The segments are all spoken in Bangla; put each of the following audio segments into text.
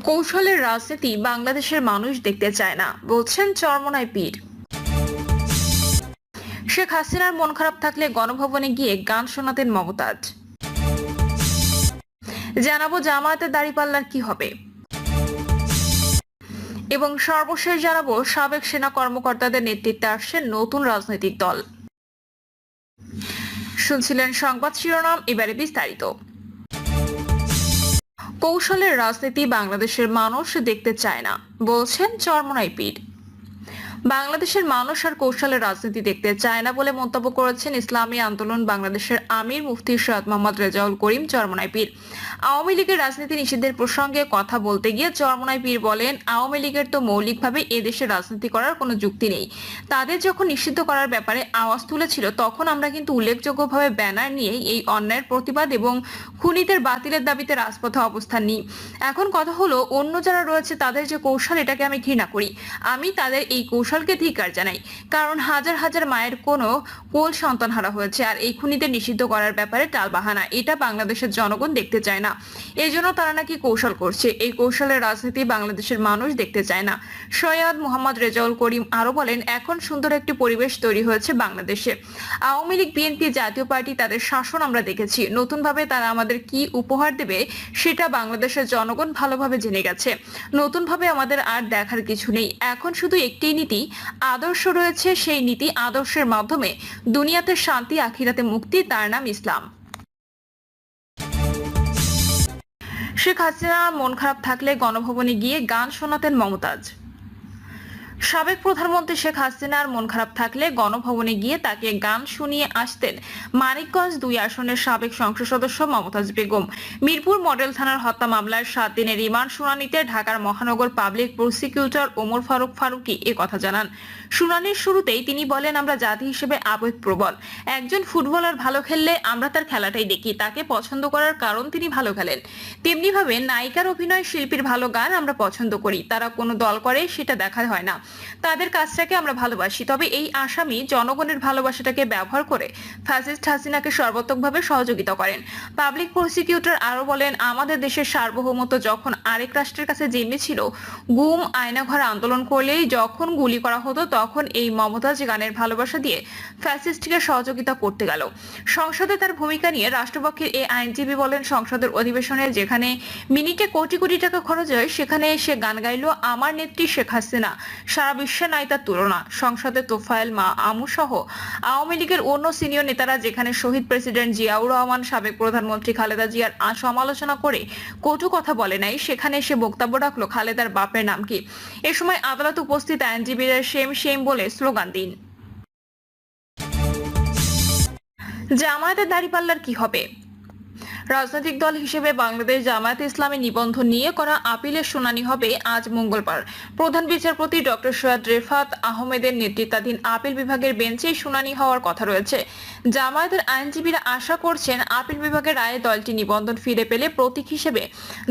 কৌশলের রাজনীতি বাংলাদেশের মানুষ দেখতে চায় না, বলছেন চরমোনাই পীর। শেখ হাসিনার মন খারাপ থাকলে গণভবনে গিয়ে গান শোনাতেন মমতাজ। জানাবো জামায়াতের দাঁড়িপাল্লার কি হবে, এবং সর্বশেষ জানাবো সাবেক সেনা কর্মকর্তাদের নেতৃত্বে আসছে নতুন রাজনৈতিক দল। শুনছিলেন সংবাদ শিরোনাম, এবারে বিস্তারিত। কৌশলের রাজনীতি বাংলাদেশের মানুষ দেখতে চায় না, বলছেন চরমোনাই পীর। বাংলাদেশের মানুষ আর কৌশলের রাজনীতি দেখতে চায় না বলে মন্তব্য করেছেন ইসলামী আন্দোলন বাংলাদেশের আমির মুফতি সৈয়দ মোহাম্মদ রেজাউল করিম চরমোনাই পীর। আওয়ামী লীগের রাজনীতি নিষিদ্ধের প্রসঙ্গে কথা বলতে গিয়ে চরমোনাই পীর বলেন, আওয়ামী লীগের তো মৌলিকভাবে এদেশে রাজনীতি করার কোনো যুক্তি নেই। তাদের যখন নিষিদ্ধ করার ব্যাপারে আওয়াজ তুলেছিল তখন আমরা কিন্তু উল্লেখযোগ্যভাবে ব্যানার নিয়ে এই অন্যায়ের প্রতিবাদ এবং খুনিদের বাতিলের দাবিতে রাজপথে অবস্থান নিই। এখন কথা হলো, অন্য যারা রয়েছে তাদের যে কৌশল, এটাকে আমি ঘৃণা করি। আমি তাদের এই কৌশলকে ধিক্কার জানাই, কারণ হাজার হাজার মায়ের কোনো কোল সন্তান হারা হয়েছে। আর এই খুনিদের নিষিদ্ধ করার ব্যাপারে টালবাহানা, এটা বাংলাদেশের জনগণ দেখতে চায় না। এই জন্য তারা নাকি কৌশল করছে। এই কৌশলের রাজনীতি বাংলাদেশের মানুষ দেখতে চায় না। সৈয়দ মোহাম্মদ রেজাউল করিম আরো বলেন, এখন সুন্দর একটি পরিবেশ তৈরি হয়েছে বাংলাদেশে। আওয়ামী লীগ, বিএনপি, জাতীয় পার্টি, তাদের শাসন আমরা দেখেছি। নতুন ভাবে তারা আমাদের কি উপহার দেবে সেটা বাংলাদেশের জনগণ ভালোভাবে জেনে গেছে। নতুন ভাবে আমাদের আর দেখার কিছু নেই। এখন শুধু একটি নীতি আদর্শ রয়েছে, সেই নীতি আদর্শের মাধ্যমে দুনিয়াতে শান্তি, আখিরাতে মুক্তি, তার নাম ইসলাম। শেখ হাসিনা মন খারাপ থাকলে গণভবনে গিয়ে গান শোনাতেন মমতাজ। সাবেক প্রধানমন্ত্রী শেখ হাসিনার মন খারাপ থাকলে গণভবনে গিয়ে তাকে গান শুনিয়ে আসতেন মানিকগঞ্জ 2 আসনের সাবেক সংসদ সদস্য মমতাজ বেগম। মিরপুর মডেল থানার হত্যা মামলার 7 দিনের রিমান্ড শুনানিতে ঢাকার মহানগর পাবলিক প্রসিকিউটর ওমর ফারুক ফারুকী এ কথা জানান। শুনানির শুরুতেই তিনি বলেন, আমরা জাতি হিসেবে আবেগপ্রবণ। একজন ফুটবলার ভালো খেললে আমরা তার খেলাটাই দেখি, তাকে পছন্দ করার কারণ তিনি ভালো খেলেন। তেমনি ভাবে নায়িকার অভিনয়, শিল্পীর ভালো গান আমরা পছন্দ করি। তারা কোনো দল করে সেটা দেখা হয় না, তাদের কাজটাকে আমরা ভালোবাসি। তবে এই আসামি জনগণের ভালোবাসাটাকে ব্যবহার করে ফ্যাসিস্ট হাসিনাকে সর্বাত্মকভাবে সহযোগিতা করেন। পাবলিক প্রসিকিউটর আরো বলেন, আমাদের দেশের সার্বভৌমত্ব যখন আরেক রাষ্ট্রের কাছে জিম্মি ছিল, গুম আয়নাঘর আন্দোলন করলেই যখন গুলি করা হতো, তখন এই মমতাজ গানের ভালোবাসা দিয়ে ফ্যাসিস্টকে সহযোগিতা করতে গেল। সংসদে তার ভূমিকা নিয়ে রাষ্ট্রপক্ষের এই আইনজীবী বলেন, সংসদের অধিবেশনে যেখানে মিনিটে কোটি কোটি টাকা খরচ হয়, সেখানে সে গান গাইলো আমার নেত্রী শেখ হাসিনা, সারা বিশ্বে নাই তার তুলনা। সংসদে তোফায়েল মা আমু সহ আওয়ামী লীগের অন্য সিনিয়র নেতারা যেখানে শহীদ প্রেসিডেন্ট জিয়াউর রহমান, সাবেক প্রধানমন্ত্রী খালেদা জিয়ার সমালোচনা করে কটু কথা বলে নাই, সেখানে সে বক্তব্য রাখলো খালেদার বাপের নাম কি। এ সময় আদালত উপস্থিত আইনজীবীরা সেম সেম বলে স্লোগান দিন। জামায়াতের দাঁড়িপাল্লার কি হবে? রাজনৈতিক দল হিসেবে বাংলাদেশ জামায়াতে ইসলামী নিবন্ধন নিয়ে করা আপিলের শুনানি হবে আজ মঙ্গলবার। প্রধান বিচারপতি ডক্টর সৈয়দ রেফাত আহমেদের নেতৃত্বাধীন আপিল বিভাগের বেঞ্চে শুনানি হওয়ার কথা রয়েছে। জামায়াতের আইনজীবীরা আশা করছেন আপিল বিভাগের রায়ে দলটি নিবন্ধন ফিরে পেলে প্রতীক হিসেবে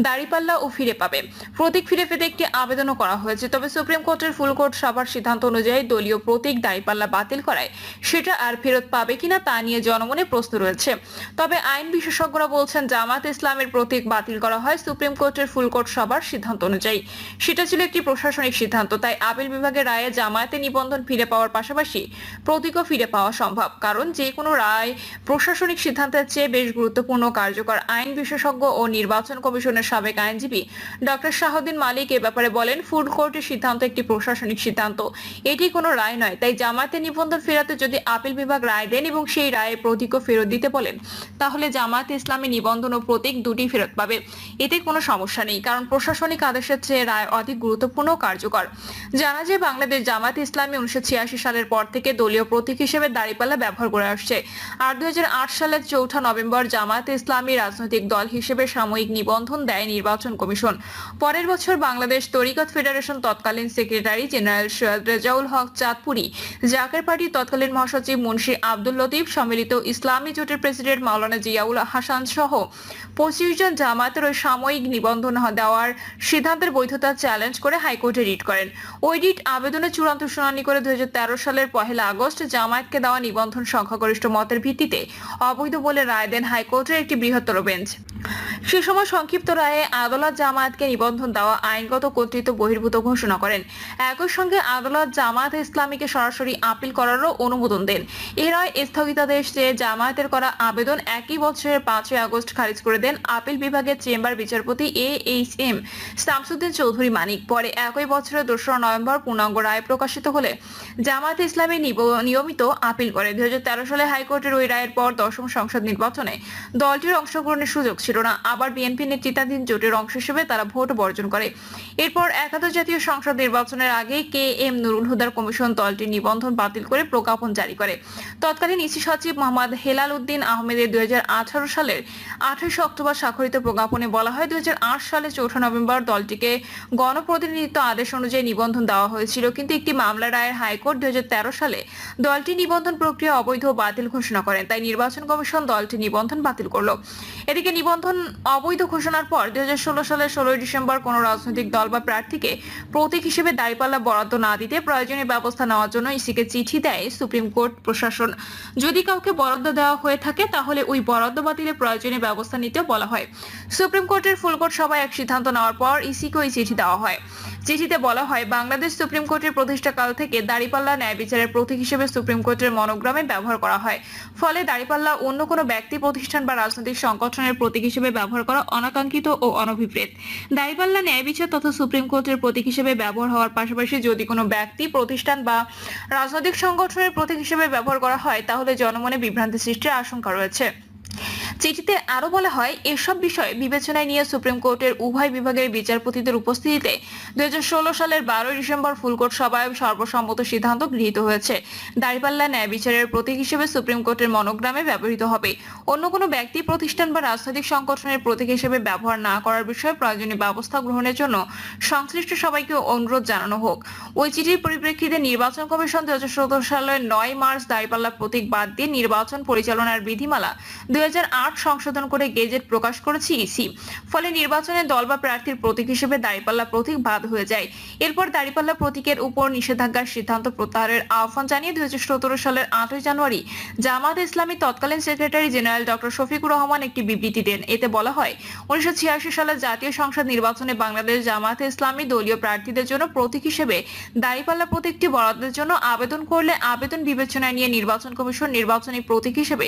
দাঁড়িপাল্লাও ফিরে পাবে। প্রতীক ফিরে পেতে একটি আবেদনও করা হয়েছে, তবে সুপ্রিম কোর্টের ফুল কোর্ট সভার সিদ্ধান্ত অনুযায়ী দলীয় প্রতীক দাঁড়িপাল্লা বাতিল করায় সেটা আর ফেরত পাবে কিনা তা নিয়ে জনমনে প্রশ্ন রয়েছে। তবে আইন বিশেষজ্ঞরা বলছেন, জামায়াতে ইসলামের প্রতীক বাতিল করা হয় সুপ্রিম কোর্টের ফুল কোর্ট সভার সিদ্ধান্ত অনুযায়ী। সেটা ছিল একটি প্রশাসনিক সিদ্ধান্ত, তাই আপিল বিভাগের রায়ে জামায়াতে নিবন্ধন ফিরে পাওয়ার পাশাপাশি প্রতীকও ফিরে পাওয়া সম্ভব, কারণ যে কোনো রায় প্রশাসনিক সিদ্ধান্তের চেয়ে বেশ গুরুত্বপূর্ণ কার্যকর। আইন বিশেষজ্ঞ ও নির্বাচন কমিশনের সাবেক আইনজীবী ডক্টর শাহউদ্দিন মালিক এ ব্যাপারে বলেন, ফুল কোর্টের সিদ্ধান্ত একটি প্রশাসনিক সিদ্ধান্ত, এটি কোনো রায় নয়। তাই জামায়াতে নিবন্ধন ফেরাতে যদি আপিল বিভাগ রায় দেন এবং সেই রায়ে প্রতীকও ফেরত দিতে বলেন, তাহলে জামায়াতে ইসলামী নিবন্ধন ও প্রতীক দুটি ফেরত পাবে। এতে কোনো সমস্যা নেই, কারণ প্রশাসনিক আদেশের চেয়ে রায় অধিক গুরুত্বপূর্ণ ও কার্যকর। জানা যায়, বাংলাদেশ জামায়াতে ইসলামী 1986 সালের পর থেকে দলীয় প্রতীক হিসেবে দাঁড়িপাল্লা ব্যবহার করে আসছে। আর 2008 সালের 4 নভেম্বর জামায়াতে ইসলামী রাজনৈতিক দল হিসেবে সাময়িক নিবন্ধন দেয় নির্বাচন কমিশন। পরের বছর বাংলাদেশ তরিকত ফেডারেশন তৎকালীন সেক্রেটারি জেনারেল সৈয়দ রেজাউল হক চাঁদপুরি, জাকের পার্টির তৎকালীন মহাসচিব মুন্সি আব্দুল লতিফ, সম্মিলিত ইসলামী জোটের প্রেসিডেন্ট মাওলানা জিয়াউল হাসান সহ 25 জন জামায়াতের ওই সাময়িক নিবন্ধন দেওয়ার সিদ্ধান্তের বৈধতা চ্যালেঞ্জ করে হাইকোর্টে রিট করেন। ওই রিট আবেদনের চূড়ান্ত শুনানি করে 2013 সালের 1 আগস্ট জামায়াতকে দেওয়া নিবন্ধন সংখ্যাগরিষ্ঠ মতের ভিত্তিতে অবৈধ বলে রায় দেন হাইকোর্টের একটি বৃহত্তর বেঞ্চ। সে সময় সংক্ষিপ্ত রায়ে আদালত জামায়াতকে নিবন্ধন দেওয়া আইনগত কর্তৃত্ব বহির্ভূত ঘোষণা করেন। একই সঙ্গে আদালত জামায়াত ইসলামীকে সরাসরি আপিল করারও অনুমোদন দেন। এ রায় স্থগিতাদেশ চেয়ে জামায়াতের করা আবেদন একই বছরের 5 আগস্ট খারিজ করে দেন আপিল বিভাগের চেম্বার বিচারপতি AHM শামসুদ্দিন চৌধুরী মানিক। পরে একই বছরের 2রা নভেম্বর পূর্ণাঙ্গ রায় প্রকাশিত হলে জামায়াত ইসলামী নিয়মিত আপিল করে। 2013 সালে হাইকোর্টের ওই রায়ের পর 10ম সংসদ নির্বাচনে দলটির অংশগ্রহণের সুযোগ ছিল না। আবার বিএনপি নেতৃত্বাধীন জোটের অংশ হিসেবে তারা ভোট বর্জন করে। এরপর একাদশ জাতীয় সংসদ নির্বাচনের আগে KM নুরুল হুদার কমিশন দলটির নিবন্ধন বাতিল করে প্রজ্ঞাপন জারি করে। তৎকালীন ইসি সচিব মোহাম্মদ হেলাল উদ্দিন আহমেদের 2018 সালের 28 অক্টোবর স্বাক্ষরিত প্রজ্ঞাপনে বলা হয় 2008 সালে 4 নভেম্বর দলটিকে গণপ্রতিনিধিত্ব আদেশ অনুযায়ী নিবন্ধন দেওয়া হয়েছিল, কিন্তু একটি মামলা রায়ের হাইকোর্ট 2013 সালে দলটি নিবন্ধন প্রক্রিয়া অবৈধ বাতিল ঘোষণা করেন। তাই নির্বাচন কমিশন দলটি নিবন্ধন বাতিল করল। এদিকে নিবন্ধন অবৈধ ঘোষণার পর 2016 সালের 16 ডিসেম্বর কোনো রাজনৈতিক দল বা প্রার্থীকে প্রতীক হিসেবে দাঁড়িপাল্লা বরাদ্দ না দিতে প্রয়োজনীয় ব্যবস্থা নেওয়ার জন্য ইসিকে চিঠি দেয় সুপ্রিম কোর্ট প্রশাসন। যদি কাউকে বরাদ্দ দেওয়া হয়ে থাকে তাহলে ওই বরাদ্দ বাতিলে প্রয়োজনীয় ব্যবস্থা নিতেও বলা হয়। সুপ্রিম কোর্টের ফুলকোর্ট সভায় এক সিদ্ধান্ত নেওয়ার পর ইসিকে ওই চিঠি দেওয়া হয়। চিঠিতে বলা হয়, বাংলাদেশ সুপ্রিম কোর্টের প্রতিষ্ঠাকাল থেকে দাঁড়িপাল্লা ন্যায় বিচারের প্রতীক হিসেবে সুপ্রিম কোর্টের মনোগ্রামে ব্যবহার করা হয়। ফলে দাঁড়িপাল্লা অন্য কোনো ব্যক্তি, প্রতিষ্ঠান বা রাজনৈতিক সংগঠনের প্রতীক হিসেবে ব্যবহার করা অনাকাঙ্ক্ষিত ও অনভিপ্রেত। দাঁড়িপাল্লা ন্যায় বিচার তথা সুপ্রিম কোর্টের প্রতীক হিসেবে ব্যবহার হওয়ার পাশাপাশি যদি কোনো ব্যক্তি, প্রতিষ্ঠান বা রাজনৈতিক সংগঠনের প্রতীক হিসেবে ব্যবহার করা হয় তাহলে জনমনে বিভ্রান্তি সৃষ্টির আশঙ্কা রয়েছে। চিঠিতে আরো বলা হয়, এসব বিষয় বিবেচনায় নিয়ে সুপ্রিম কোর্টের উভয় বিভাগের বিচারপতিদের উপস্থিতিতে 2016 সালের 12 ডিসেম্বর ফুলকোর্ট সভায় সর্বসম্মত সিদ্ধান্ত গৃহীত হয়েছে। দাঁড়িপাল্লা ন্যায় বিচারের প্রতীক হিসেবে সুপ্রিম কোর্টের মনোগ্রামে ব্যবহৃত হবে। অন্য কোনো ব্যক্তি, প্রতিষ্ঠান বা রাজনৈতিক সংগঠনের প্রতীক হিসেবে ব্যবহার না করার বিষয়ে প্রয়োজনীয় ব্যবস্থা গ্রহণের জন্য সংশ্লিষ্ট সবাইকে অনুরোধ জানানো হোক। ওই চিঠির পরিপ্রেক্ষিতে নির্বাচন কমিশন 2017 সালের 9 মার্চ দাঁড়িপাল্লা প্রতীক বাদ দিয়ে নির্বাচন পরিচালনার বিধিমালা 2008 সংশোধন করে গেজেট প্রকাশ করেছে ইসি। ফলে নির্বাচনে দল বা প্রার্থীর প্রতীক হিসেবে দাঁড়িপাল্লা প্রতীক বাদ হয়ে যায়। এরপর দাঁড়িপাল্লা প্রতীকের উপর নিষেধাজ্ঞার সিদ্ধান্ত প্রত্যাহারের আহ্বান জানিয়ে 2017 সালের 8 জানুয়ারি জামায়াত ইসলামী তৎকালীন secretary general doctor Shafiqur Rahman একটি বিবৃতি দেন। এতে বলা হয়, 1986 সালের জাতীয় সংসদ নির্বাচনে বাংলাদেশ জামায়াত ইসলামী দলীয় প্রার্থীদের জন্য প্রতীক হিসেবে দাঁড়িপাল্লা প্রতীকটি বরাদ্দের জন্য আবেদন করলে আবেদন বিবেচনায় নিয়ে নির্বাচন কমিশন নির্বাচনী প্রতীক হিসেবে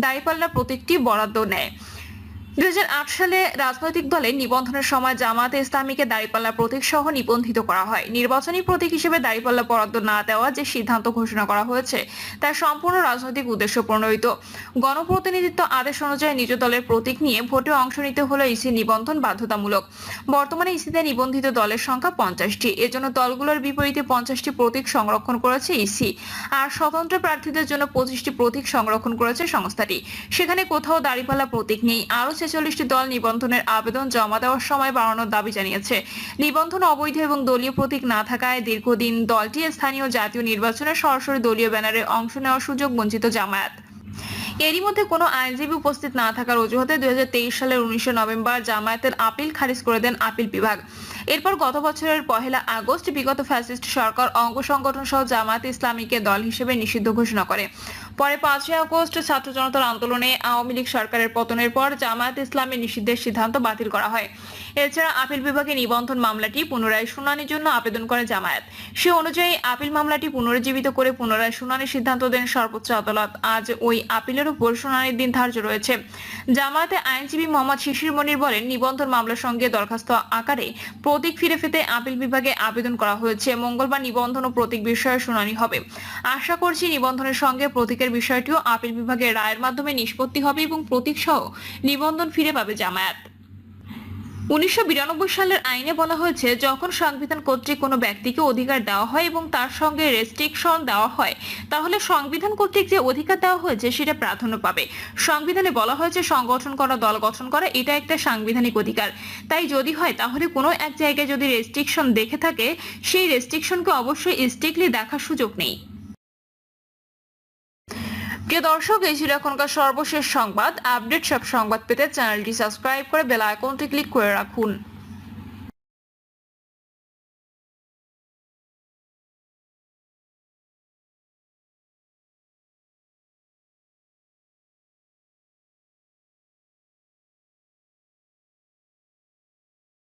দাঁড়িপাল্লা প্রতীকটি বরাদ্দ নেয়। 2008 সালে রাজনৈতিক দলের নিবন্ধনের সময় জামায়াতে ইসলামীকে দাঁড়িপাল্লা প্রতীক সহ নিবন্ধিত করা হয়। নির্বাচনী প্রতীক হিসেবে দাঁড়িপাল্লা বরাদ্দ না দেওয়া যে সিদ্ধান্ত ঘোষণা করা হয়েছে তা সম্পূর্ণ রাজনৈতিক উদ্দেশ্য প্রণোদিত। গণপ্রতিনিধিত্ব আদেশ অনুযায়ী নিজ দলের প্রতীক নিয়ে ভোটে অংশ নিতে হলে ইসি নিবন্ধন বাধ্যতামূলক। বর্তমানে ইসিতে নিবন্ধিত দলের সংখ্যা 50টি। এজন্য দলগুলোর বিপরীতে 50টি প্রতীক সংরক্ষণ করেছে ইসি, আর স্বতন্ত্র প্রার্থীদের জন্য 25টি প্রতীক সংরক্ষণ করেছে সংস্থাটি। সেখানে কোথাও দাঁড়িপাল্লা প্রতীক নেই। আরো 46টি দল নিবন্ধনের আবেদন জমা দেওয়ার সময় বাড়ানোর দাবি জানিয়েছে। নিবন্ধন অবৈধ এবং দলীয় প্রতীক না থাকায় দীর্ঘদিন দলটি স্থানীয় জাতীয় নির্বাচনে সরাসরি দলীয় ব্যানারে অংশ নেওয়ার সুযোগ বঞ্চিত জামায়াত। এরই মধ্যে কোনো আইনজীবী উপস্থিত না থাকার অজুহাতে 2023 সালের 19 নভেম্বর জামায়াতের আপিল খারিজ করে দেন আপিল বিভাগ। এরপর গত বছরের 1 আগস্ট বিগত ফ্যাসিস্ট সরকার অঙ্গ সংগঠন সহ জামায়াত ইসলামীকে দল হিসেবে নিষিদ্ধ ঘোষণা করে। পরে 5 আগস্ট ছাত্র জনতার আন্দোলনে আওয়ামী লীগ সরকারের পতনের পর জামায়াত ইসলামী নিষিদ্ধের সিদ্ধান্ত বাতিল করা হয়। এছাড়া আপিল বিভাগে নিবন্ধন মামলাটি পুনরায় শুনানির জন্য আবেদন করে জামায়াত। সে অনুযায়ী আপিল মামলাটি পুনরুজ্জীবিত করে পুনরায় শুনানির সিদ্ধান্ত দেন সর্বোচ্চ আদালত। আজ ওই আপিলের উপর শুনানির দিন ধার্য রয়েছে। জামায়াতে আইনজীবী মোহাম্মদ শিশির মনির বলেন, নিবন্ধন মামলার সঙ্গে দরখাস্ত আকারে প্রতীক ফিরে পেতে আপিল বিভাগে আবেদন করা হয়েছে। মঙ্গলবার নিবন্ধন ও প্রতীক বিষয়ে শুনানি হবে। আশা করছি নিবন্ধনের সঙ্গে প্রতীকের বিষয়টিও আপিল বিভাগের রায়ের মাধ্যমে নিষ্পত্তি হবে এবং প্রতীক সহ নিবন্ধন ফিরে পাবে জামায়াত। 1992 সালের আইনে বলা হয়েছে, যখন সংবিধান কর্তৃক কোনো ব্যক্তিকে অধিকার দেওয়া হয় এবং তার সঙ্গে রেস্ট্রিকশন দেওয়া হয় তাহলে সংবিধান কর্তৃক যে অধিকার দেওয়া হয়েছে সেটা প্রাধান্য পাবে। সংবিধানে বলা হয়েছে সংগঠন করা, দল গঠন করা এটা একটা সাংবিধানিক অধিকার। তাই যদি হয় তাহলে কোনো এক জায়গায় যদি রেস্ট্রিকশন দেখে থাকে সেই রেস্ট্রিকশনকে অবশ্যই স্ট্রিক্টলি দেখার সুযোগ নেই। প্রিয় দর্শক, এই ছিল এখনকার সর্বশেষ সংবাদ। আপডেট সব সংবাদ পেতে চ্যানেলটি সাবস্ক্রাইব করে বেল আইকনটি ক্লিক করে রাখুন।